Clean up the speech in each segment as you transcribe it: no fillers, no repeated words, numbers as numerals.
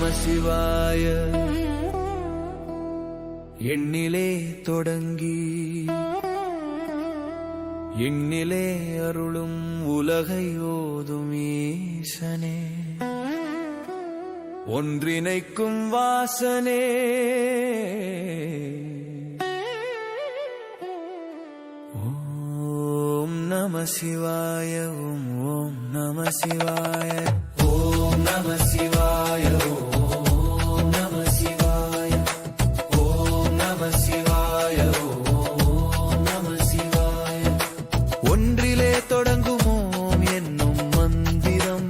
நம சிவாய. எண்ணிலே தொடங்கி எண்ணிலே அருளும் உலகை ஓதும் ஈசனே, ஒன்றிணைக்கும் வாசனே, ஓம் நம சிவாய. ஓம் ஓம் நம சிவாய. ஓம் நம சிவாய. ஓம் நம சிவாய. ஓம் நம சிவாய. ஓம் நம சிவாய. ஒன்றிலே தொடங்கும் ஓம் என்னும் மந்திரம்,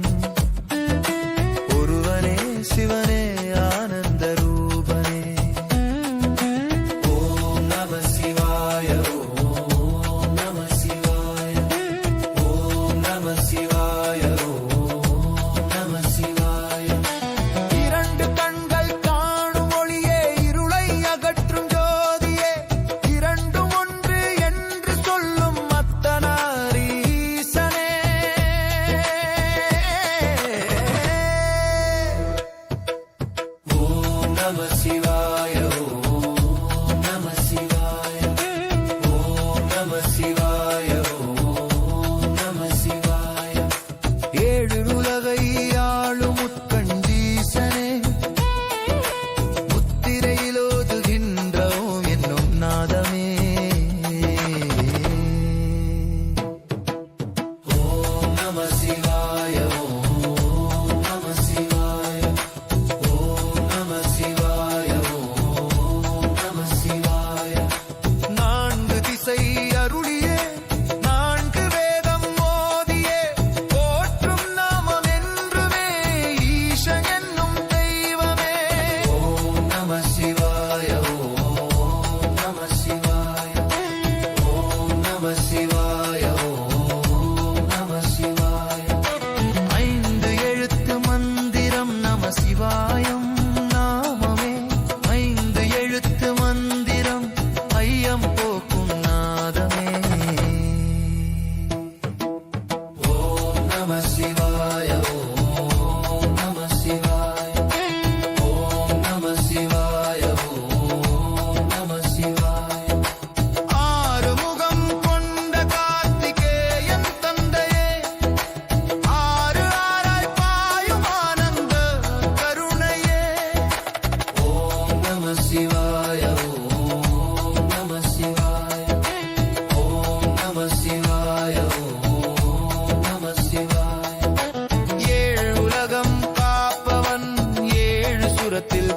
ஒருவனே சிவனே ஆனந்த ரூபனே. ஓம் நம சிவாய. ஓம் நம சிவாய. ஓம் நம சிவாய. ஓம் நம சிவாய. இரண்டு கண்கள் காணும் ஒளியே, இருளை அகற்றும் ஜோதியே, இரண்டும் ஒன்று என்று சொல்லும் அத்தனார் ஈசனே. ஓம் நம சிவாய. ஓம் நம சிவாய. ஓம் நம சிவாய. ஓம் நம சிவாய. ஏழு உலகை ஆளும் உட்கண்டீசனே, முத்திரையில் ஓதுகின்ற ஓம் என்னும் நாதமே. ஓம் நம சிவாய. ஓம் நம சிவாய. ஓம் நம சிவாய. ஓம் நம சிவாய. நான்கு திசை அருளியே, நான்கு வேதம் ஓதியே, போற்றும் நாமம் என்றுமே ஈசன் என்னும் தெய்வமே. ஓம் நம சிவாய. ஓம் நம சிவாய. ஓம் நம சிவாய. ஓம் நம சிவாய. ஐந்து எழுத்து மந்திரம் நம சிவாயம் நாமமே, ஐந்து எழுத்து மந்திரம் ஐயம் போக்கும் நாதமே. ஓம் நம சிவாய. ஓம் நம சிவாய. ஓம் நம சிவாய. ஓம் நம சிவாய. ஆறுமுகம் கொண்ட கார்த்திகேயன் தந்தையே, ஆறு ஆராய் பாயும் ஆனந்த கருணையே. ஓம் நம சிவாய. ஓம் நம சிவாய. ஓம் நம சிவாய. ஓம் நம சிவாய. ஏழு உலகம் காப்பவன், ஏழு சுரத்தில்